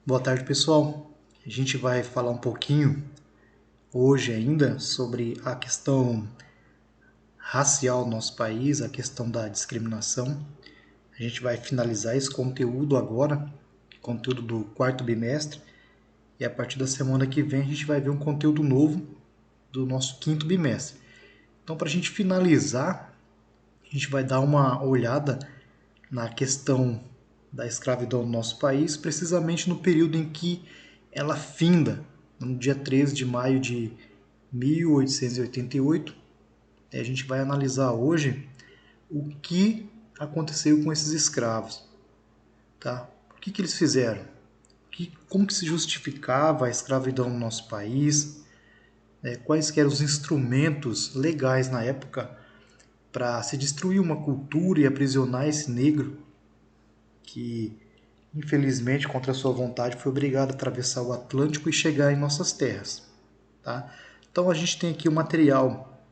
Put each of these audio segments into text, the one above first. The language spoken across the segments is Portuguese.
Boa tarde, pessoal. A gente vai falar um pouquinho hoje ainda sobre a questão racial no nosso país, a questão da discriminação. A gente vai finalizar esse conteúdo agora, conteúdo do quarto bimestre, e a partir da semana que vem a gente vai ver um conteúdo novo do nosso quinto bimestre. Então, para a gente finalizar, a gente vai dar uma olhada na questão da escravidão no nosso país, precisamente no período em que ela finda, no dia 13 de maio de 1888. A gente vai analisar hoje o que aconteceu com esses escravos, tá? O que eles fizeram? Como que se justificava a escravidão no nosso país? Quais eram os instrumentos legais na época para se destruir uma cultura e aprisionar esse negro que, infelizmente, contra sua vontade, foi obrigado a atravessar o Atlântico e chegar em nossas terras, tá? Então a gente tem aqui um material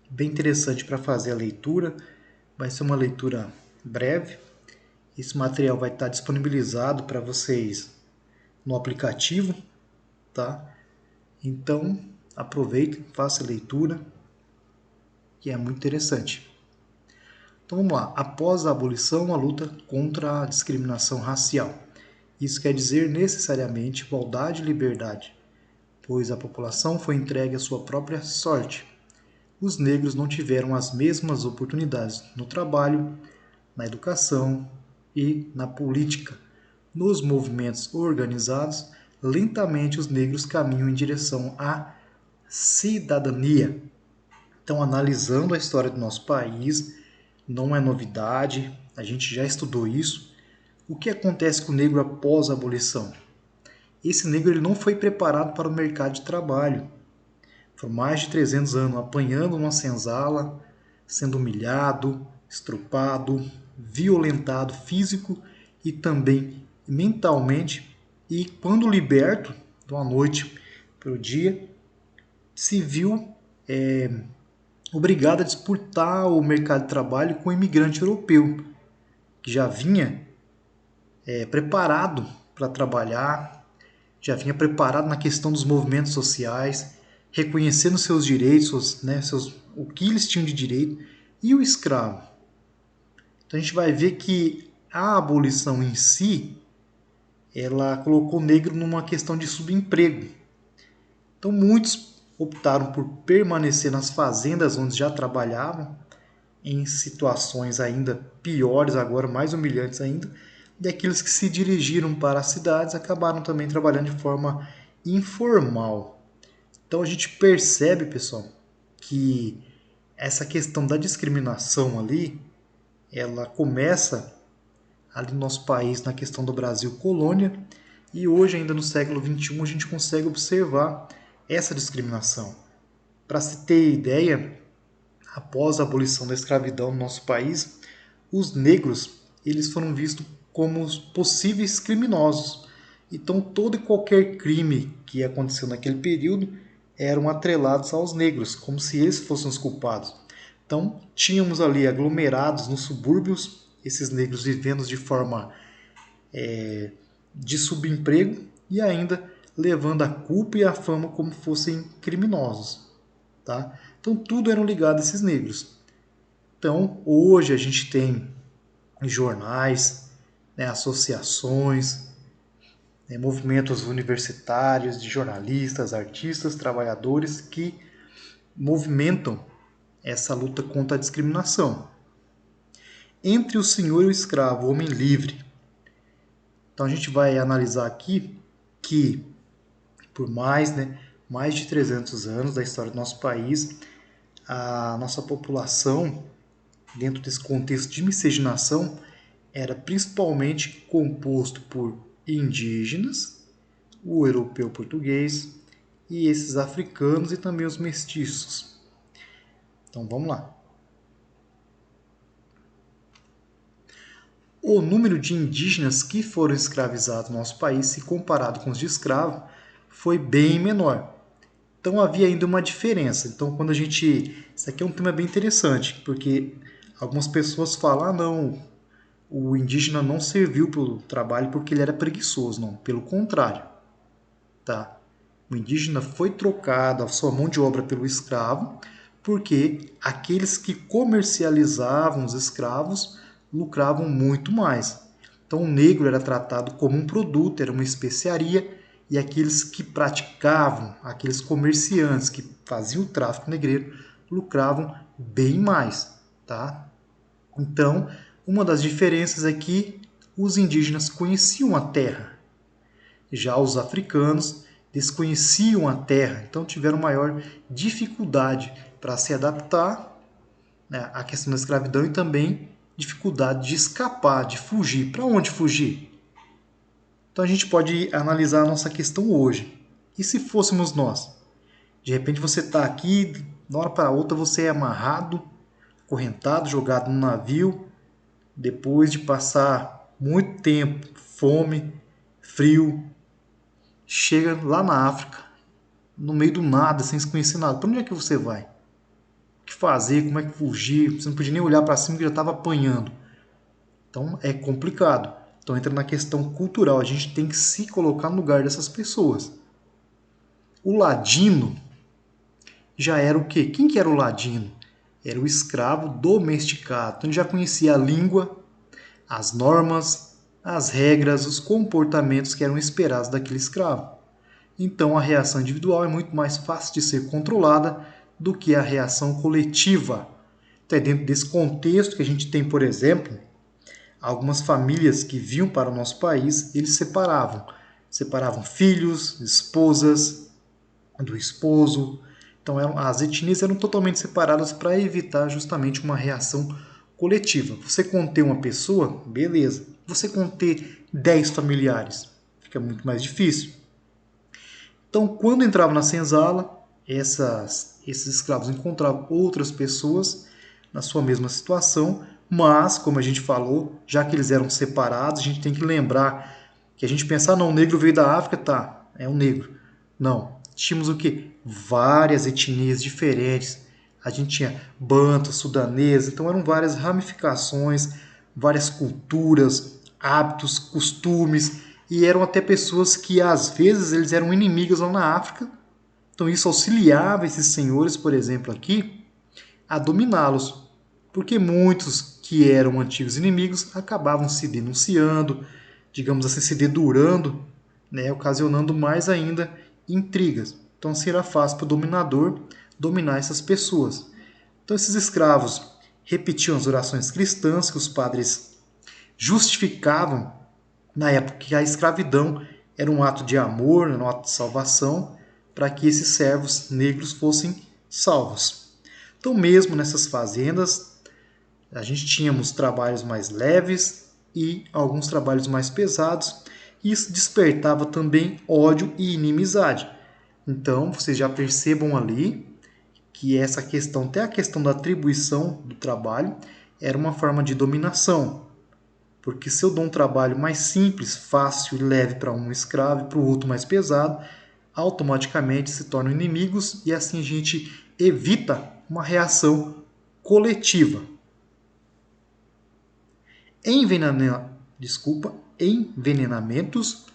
bem interessante para fazer a leitura. Vai ser uma leitura breve. Esse material vai estar disponibilizado para vocês no aplicativo, tá? Então aproveitem, faça a leitura, que é muito interessante. Então vamos lá. Após a abolição, a luta contra a discriminação racial. Isso quer dizer necessariamente igualdade e liberdade, pois a população foi entregue à sua própria sorte. Os negros não tiveram as mesmas oportunidades no trabalho, na educação e na política. Nos movimentos organizados, lentamente os negros caminham em direção à cidadania. Então, analisando a história do nosso país, não é novidade, a gente já estudou isso. O que acontece com o negro após a abolição? Esse negro ele não foi preparado para o mercado de trabalho. Por mais de 300 anos apanhando uma senzala, sendo humilhado, estrupado, violentado físico e também mentalmente. E quando liberto, de uma noite para o dia, se viu obrigado a disputar o mercado de trabalho com o imigrante europeu, que já vinha preparado para trabalhar, já vinha preparado na questão dos movimentos sociais, reconhecendo seus direitos, né, o que eles tinham de direito, e o escravo. Então a gente vai ver que a abolição em si, ela colocou o negro numa questão de subemprego. Então muitos optaram por permanecer nas fazendas onde já trabalhavam, em situações ainda piores, agora mais humilhantes ainda, e aqueles que se dirigiram para as cidades acabaram também trabalhando de forma informal. Então a gente percebe, pessoal, que essa questão da discriminação ali, ela começa ali no nosso país, na questão do Brasil colônia, e hoje ainda no século XXI a gente consegue observar essa discriminação. Para se ter ideia, após a abolição da escravidão no nosso país, os negros eles foram vistos como os possíveis criminosos. Então todo e qualquer crime que aconteceu naquele período eram atrelados aos negros, como se eles fossem os culpados. Então tínhamos ali aglomerados nos subúrbios, esses negros vivendo de forma de subemprego e ainda levando a culpa e a fama como fossem criminosos. Tá? Então tudo era ligado a esses negros. Então hoje a gente tem jornais, né, associações, né, movimentos universitários de jornalistas, artistas, trabalhadores que movimentam essa luta contra a discriminação. Entre o senhor e o escravo, o homem livre. Então a gente vai analisar aqui que por mais de 300 anos da história do nosso país, a nossa população, dentro desse contexto de miscigenação, era principalmente composto por indígenas, o europeu português e esses africanos e também os mestiços. Então vamos lá. O número de indígenas que foram escravizados no nosso país, se comparado com os de escravos, foi bem menor. Então havia ainda uma diferença. Então quando a gente... Isso aqui é um tema bem interessante, porque algumas pessoas falam, ah não, o indígena não serviu para o trabalho porque ele era preguiçoso, não. Pelo contrário, tá? O indígena foi trocado a sua mão de obra pelo escravo porque aqueles que comercializavam os escravos lucravam muito mais. Então o negro era tratado como um produto, era uma especiaria, e aqueles que praticavam, aqueles comerciantes que faziam o tráfico negreiro, lucravam bem mais, tá? Então, uma das diferenças é que os indígenas conheciam a terra, já os africanos desconheciam a terra, então tiveram maior dificuldade para se adaptar, né, à questão da escravidão e também dificuldade de escapar, de fugir. Para onde fugir? Então a gente pode analisar a nossa questão hoje. E se fôssemos nós? De repente você está aqui, de uma hora para outra você é amarrado, acorrentado, jogado num navio, depois de passar muito tempo, fome, frio, chega lá na África, no meio do nada, sem se conhecer nada. Para onde é que você vai? O que fazer? Como é que fugir? Você não podia nem olhar para cima que já estava apanhando. Então é complicado. Então entra na questão cultural. A gente tem que se colocar no lugar dessas pessoas. O ladino já era o quê? Quem que era o ladino? Era o escravo domesticado. Então ele já conhecia a língua, as normas, as regras, os comportamentos que eram esperados daquele escravo. Então a reação individual é muito mais fácil de ser controlada do que a reação coletiva. Então é dentro desse contexto que a gente tem, por exemplo, algumas famílias que vinham para o nosso país, eles separavam filhos, esposas, do esposo. Então as etnias eram totalmente separadas para evitar justamente uma reação coletiva. Você conter uma pessoa, beleza. Você conter 10 familiares, fica muito mais difícil. Então, quando entravam na senzala, esses escravos encontravam outras pessoas na sua mesma situação, mas, como a gente falou, já que eles eram separados, a gente tem que lembrar que a gente pensar, não, o negro veio da África, tá, é um negro. Não, tínhamos o quê? Várias etnias diferentes. A gente tinha banto, sudanês, então eram várias ramificações, várias culturas, hábitos, costumes, e eram até pessoas que às vezes eles eram inimigas lá na África. Então isso auxiliava esses senhores, por exemplo, aqui, a dominá-los, porque muitos que eram antigos inimigos acabavam se denunciando, digamos assim, se dedurando, né, ocasionando mais ainda intrigas. Então assim era fácil para o dominador dominar essas pessoas. Então esses escravos repetiam as orações cristãs que os padres justificavam na época que a escravidão era um ato de amor, um ato de salvação, para que esses servos negros fossem salvos. Então, mesmo nessas fazendas, a gente tínhamos trabalhos mais leves e alguns trabalhos mais pesados, e isso despertava também ódio e inimizade. Então, vocês já percebam ali que essa questão, até a questão da atribuição do trabalho, era uma forma de dominação. Porque se eu dou um trabalho mais simples, fácil e leve para um escravo e para o outro mais pesado, automaticamente se tornam inimigos e assim a gente evita uma reação coletiva. Envenenamentos,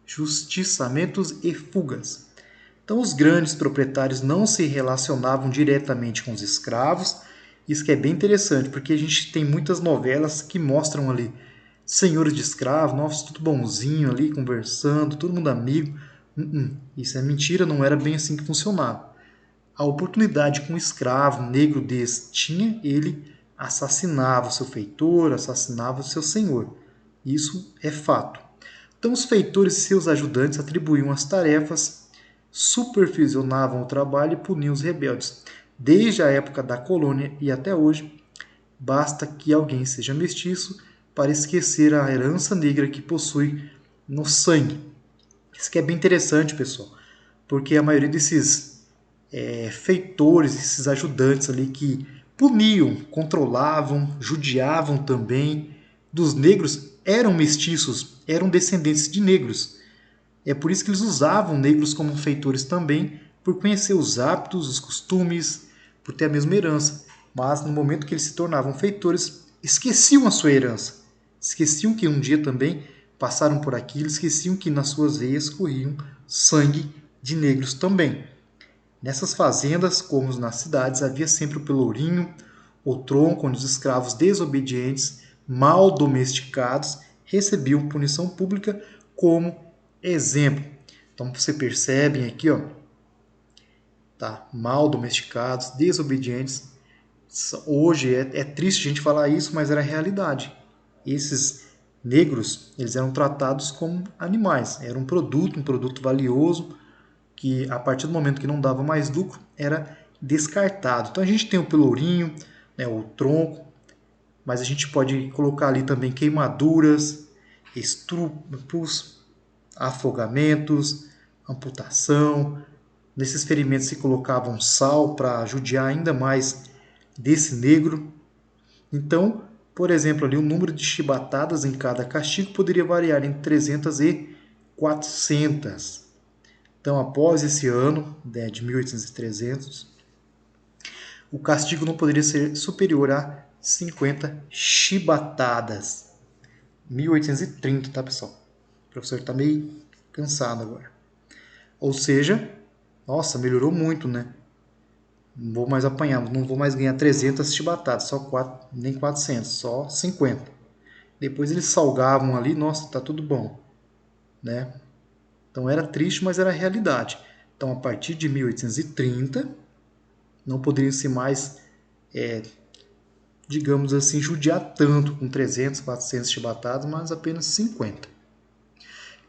justiçamentos e fugas. Então os grandes proprietários não se relacionavam diretamente com os escravos. Isso que é bem interessante, porque a gente tem muitas novelas que mostram ali senhores de escravos, nossa, tudo bonzinho ali, conversando, todo mundo amigo. Isso é mentira, não era bem assim que funcionava. A oportunidade que um escravo negro desse tinha, ele assassinava o seu feitor, assassinava o seu senhor. Isso é fato. Então os feitores e seus ajudantes atribuíam as tarefas, supervisionavam o trabalho e puniam os rebeldes. Desde a época da colônia e até hoje, basta que alguém seja mestiço para esquecer a herança negra que possui no sangue. Isso que é bem interessante, pessoal, porque a maioria desses feitores, esses ajudantes ali que puniam, controlavam, judiavam também dos negros, eram mestiços, eram descendentes de negros. É por isso que eles usavam negros como feitores também, por conhecer os hábitos, os costumes, por ter a mesma herança. Mas no momento que eles se tornavam feitores, esqueciam a sua herança, esqueciam que um dia também passaram por aqui, eles esqueciam que nas suas veias corriam sangue de negros também. Nessas fazendas, como nas cidades, havia sempre o pelourinho, o tronco, onde os escravos desobedientes, mal domesticados, recebiam punição pública como exemplo. Então você percebe aqui, ó, tá? Mal domesticados, desobedientes. Hoje é triste a gente falar isso, mas era a realidade. Esses negros, eles eram tratados como animais. Era um produto valioso, que a partir do momento que não dava mais lucro, era descartado. Então a gente tem o pelourinho, né, o tronco, mas a gente pode colocar ali também queimaduras, estrupos, afogamentos, amputação. Nesses ferimentos se colocavam sal para judiar ainda mais desse negro. Então, por exemplo, ali o número de chibatadas em cada castigo poderia variar entre 300 e 400. Então, após esse ano, né, de 1800 e 300, o castigo não poderia ser superior a 50 chibatadas. 1830, tá, pessoal? O professor está meio cansado agora. Ou seja, nossa, melhorou muito, né? Não vou mais apanhar, não vou mais ganhar 300 chibatadas, só 4, nem 400, só 50. Depois eles salgavam ali, nossa, tá tudo bom, né? Então era triste, mas era a realidade. Então a partir de 1830 não poderia ser mais, digamos assim, judiar tanto com 300, 400 chibatadas, mas apenas 50.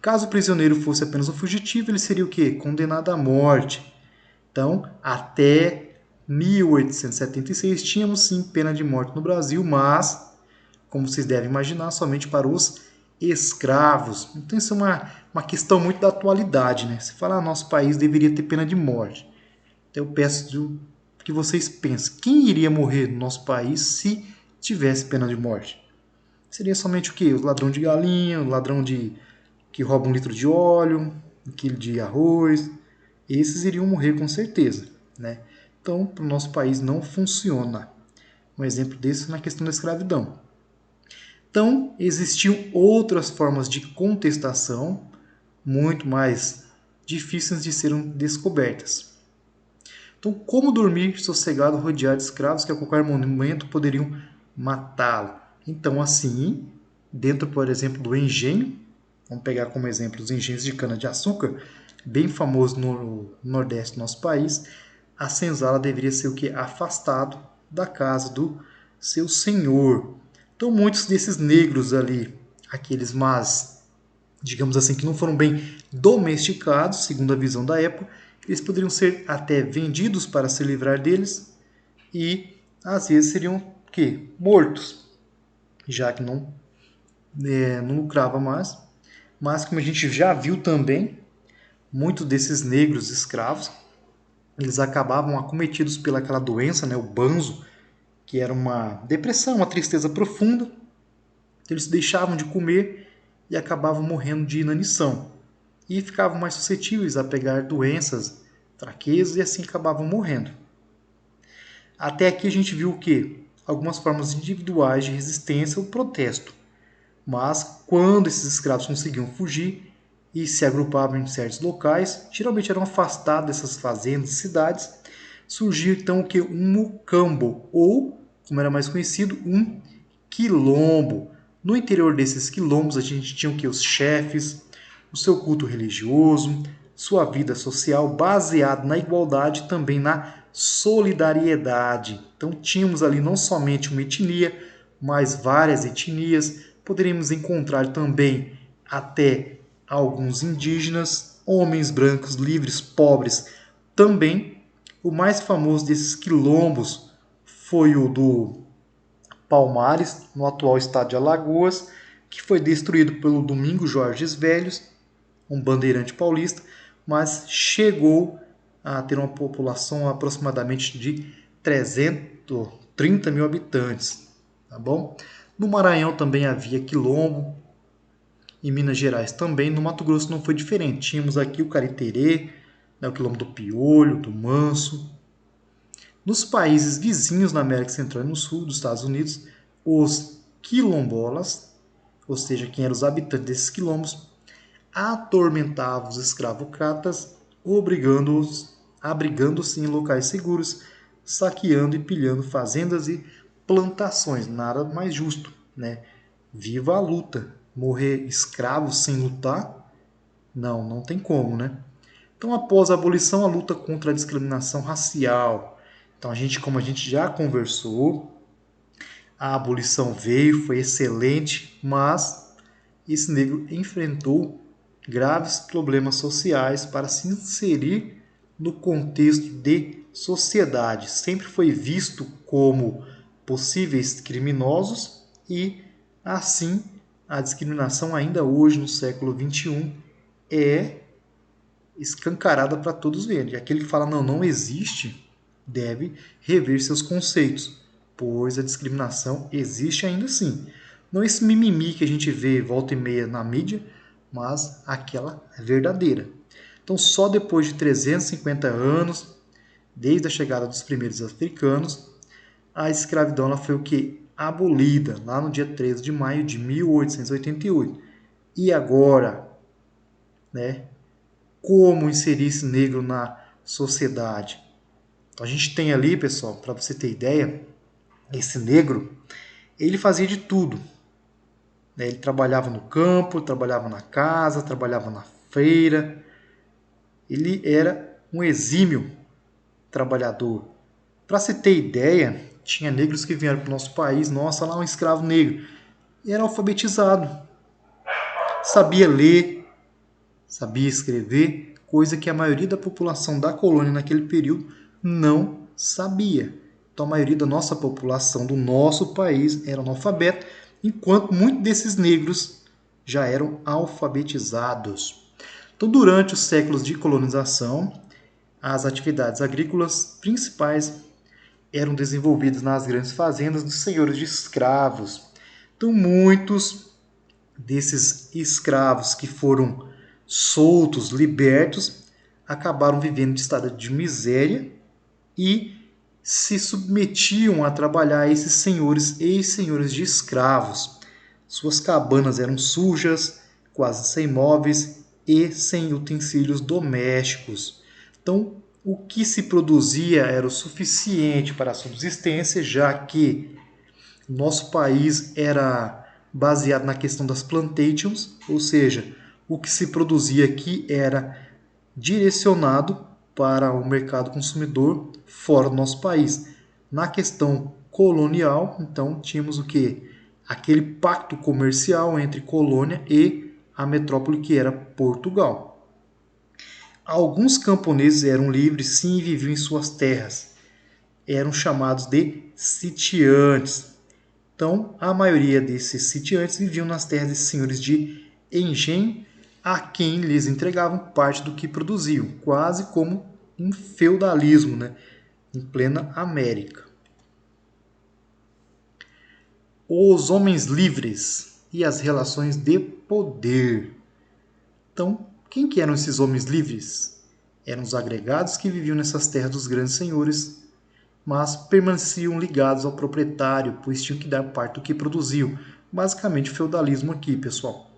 Caso o prisioneiro fosse apenas um fugitivo, ele seria o quê? Condenado à morte. Então, até 1876 tínhamos sim pena de morte no Brasil, mas, como vocês devem imaginar, somente para os escravos. Então isso é uma questão muito da atualidade, né? Se falar nosso país deveria ter pena de morte. Então eu peço que vocês pensem, quem iria morrer no nosso país se tivesse pena de morte? Seria somente o quê? O ladrão de galinha, o ladrão que rouba 1 litro de óleo, 1 quilo de arroz. Esses iriam morrer com certeza, né? Então, para o nosso país não funciona. Um exemplo desse na questão da escravidão. Então, existiam outras formas de contestação muito mais difíceis de serem descobertas. Então, como dormir sossegado rodeado de escravos que a qualquer momento poderiam matá-lo? Então, assim, dentro, por exemplo, do engenho, vamos pegar como exemplo os engenhos de cana-de-açúcar, bem famoso no Nordeste do nosso país, a senzala deveria ser o que? Afastado da casa do seu senhor. Então, muitos desses negros ali, aqueles mais, digamos assim, que não foram bem domesticados, segundo a visão da época, eles poderiam ser até vendidos para se livrar deles e, às vezes, seriam o quê? Mortos, já que não lucrava mais. Mas, como a gente já viu também, muitos desses negros escravos, eles acabavam acometidos pelaquela doença, né, o banzo, que era uma depressão, uma tristeza profunda. Eles deixavam de comer e acabavam morrendo de inanição. E ficavam mais suscetíveis a pegar doenças, fraquezas, e assim acabavam morrendo. Até aqui a gente viu o quê? Algumas formas individuais de resistência ou protesto. Mas quando esses escravos conseguiam fugir e se agrupavam em certos locais, geralmente eram afastados dessas fazendas e cidades, surgiu então o que? Um mucambo, ou, como era mais conhecido, um quilombo. No interior desses quilombos a gente tinha o que? Os chefes, o seu culto religioso, sua vida social baseada na igualdade e também na solidariedade. Então tínhamos ali não somente uma etnia, mas várias etnias. Poderíamos encontrar também até alguns indígenas, homens brancos, livres, pobres. Também o mais famoso desses quilombos foi o do Palmares, no atual estado de Alagoas, que foi destruído pelo Domingos Jorges Velhos, um bandeirante paulista, mas chegou a ter uma população aproximadamente de 330 mil habitantes. Tá bom? No Maranhão também havia quilombo, em Minas Gerais também, no Mato Grosso não foi diferente. Tínhamos aqui o Cariterê, né, o quilombo do Piolho, do Manso. Nos países vizinhos na América Central e no Sul dos Estados Unidos, os quilombolas ou seja, quem eram os habitantes desses quilombos, atormentavam os escravocratas, obrigando-os, abrigando-se em locais seguros, saqueando e pilhando fazendas e plantações. Nada mais justo, né? Viva a luta. Morrer escravo sem lutar? Não, não tem como, né? Então, após a abolição, a luta contra a discriminação racial. Então, como a gente já conversou, a abolição veio, foi excelente, mas esse negro enfrentou graves problemas sociais para se inserir no contexto de sociedade. Sempre foi visto como possíveis criminosos e, assim, a discriminação ainda hoje, no século XXI, é escancarada para todos verem. Aquele que fala não existe, deve rever seus conceitos, pois a discriminação existe ainda assim. Não esse mimimi que a gente vê volta e meia na mídia, mas aquela verdadeira. Então, só depois de 350 anos, desde a chegada dos primeiros africanos, a escravidão ela foi o que? Abolida, lá no dia 13 de maio de 1888. E agora, né? Como inserir esse negro na sociedade? Então, a gente tem ali, pessoal, para você ter ideia, esse negro, ele fazia de tudo. Né? Ele trabalhava no campo, trabalhava na casa, trabalhava na feira. Ele era um exímio trabalhador. Para você ter ideia, tinha negros que vieram para o nosso país, nossa, lá um escravo negro. E era alfabetizado. Sabia ler, sabia escrever, coisa que a maioria da população da colônia naquele período não sabia. Então a maioria da nossa população do nosso país era analfabeta, enquanto muitos desses negros já eram alfabetizados. Então, durante os séculos de colonização, as atividades agrícolas principais eram desenvolvidas nas grandes fazendas dos senhores de escravos. Então, muitos desses escravos que foram soltos, libertos, acabaram vivendo de estado de miséria e se submetiam a trabalhar a esses senhores e senhores de escravos. Suas cabanas eram sujas, quase sem móveis e sem utensílios domésticos. Então, o que se produzia era o suficiente para a subsistência, já que nosso país era baseado na questão das plantations, ou seja, o que se produzia aqui era direcionado para o mercado consumidor fora do nosso país. Na questão colonial, então, tínhamos o que? Aquele pacto comercial entre colônia e a metrópole que era Portugal. Alguns camponeses eram livres, sim, e viviam em suas terras. Eram chamados de sitiantes. Então, a maioria desses sitiantes viviam nas terras de senhores de engenho, a quem lhes entregavam parte do que produziam, quase como um feudalismo, né? Em plena América. Os homens livres e as relações de poder. Então, quem que eram esses homens livres? Eram os agregados que viviam nessas terras dos grandes senhores, mas permaneciam ligados ao proprietário, pois tinham que dar parte do que produziam. Basicamente, feudalismo aqui, pessoal.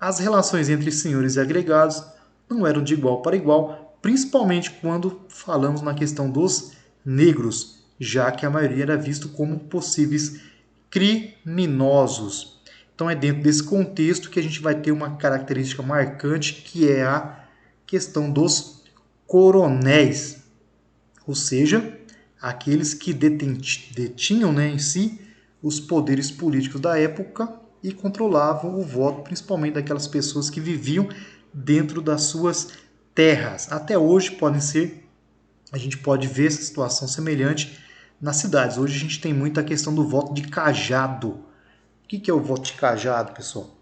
As relações entre senhores e agregados não eram de igual para igual, principalmente quando falamos na questão dos negros, já que a maioria era visto como possíveis criminosos. Então é dentro desse contexto que a gente vai ter uma característica marcante, que é a questão dos coronéis, ou seja, aqueles que detinham, né, em si os poderes políticos da época e controlavam o voto, principalmente daquelas pessoas que viviam dentro das suas terras. Até hoje a gente pode ver essa situação semelhante nas cidades. Hoje a gente tem muita questão do voto de cajado. O que é o voto de cajado, pessoal?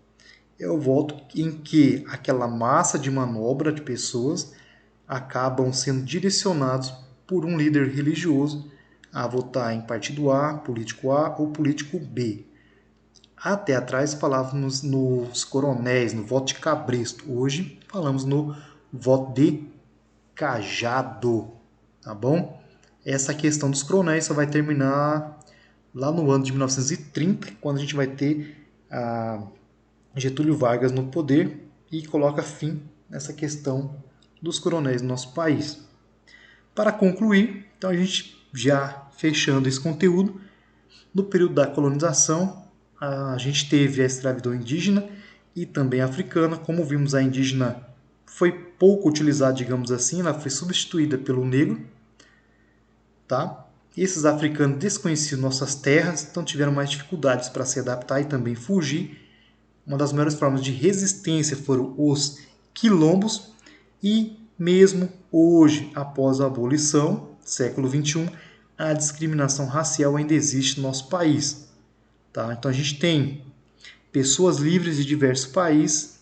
É o voto em que aquela massa de manobra de pessoas acabam sendo direcionados por um líder religioso a votar em partido A, político A ou político B. Até atrás falávamos nos coronéis, no voto de cabresto. Hoje falamos no voto de cajado, tá bom? Essa questão dos coronéis só vai terminar lá no ano de 1930, quando a gente vai ter Getúlio Vargas no poder e coloca fim nessa questão dos coronéis no nosso país. Para concluir, então a gente já fechando esse conteúdo, no período da colonização, a gente teve a escravidão indígena e também africana. Como vimos, a indígena foi pouco utilizada, digamos assim, ela foi substituída pelo negro, tá? Esses africanos desconheciam nossas terras, então tiveram mais dificuldades para se adaptar e também fugir. Uma das maiores formas de resistência foram os quilombos e mesmo hoje, após a abolição, século XXI, a discriminação racial ainda existe no nosso país. Tá? Então a gente tem pessoas livres de diversos países,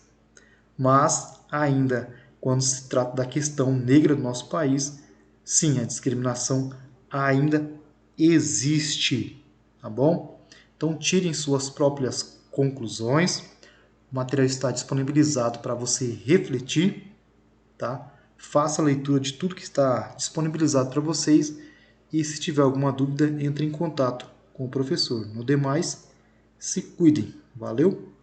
mas ainda quando se trata da questão negra do nosso país, sim, a discriminação ainda existe, tá bom? Então tirem suas próprias conclusões. O material está disponibilizado para você refletir, tá? Faça a leitura de tudo que está disponibilizado para vocês e se tiver alguma dúvida, entre em contato com o professor. No demais, se cuidem. Valeu?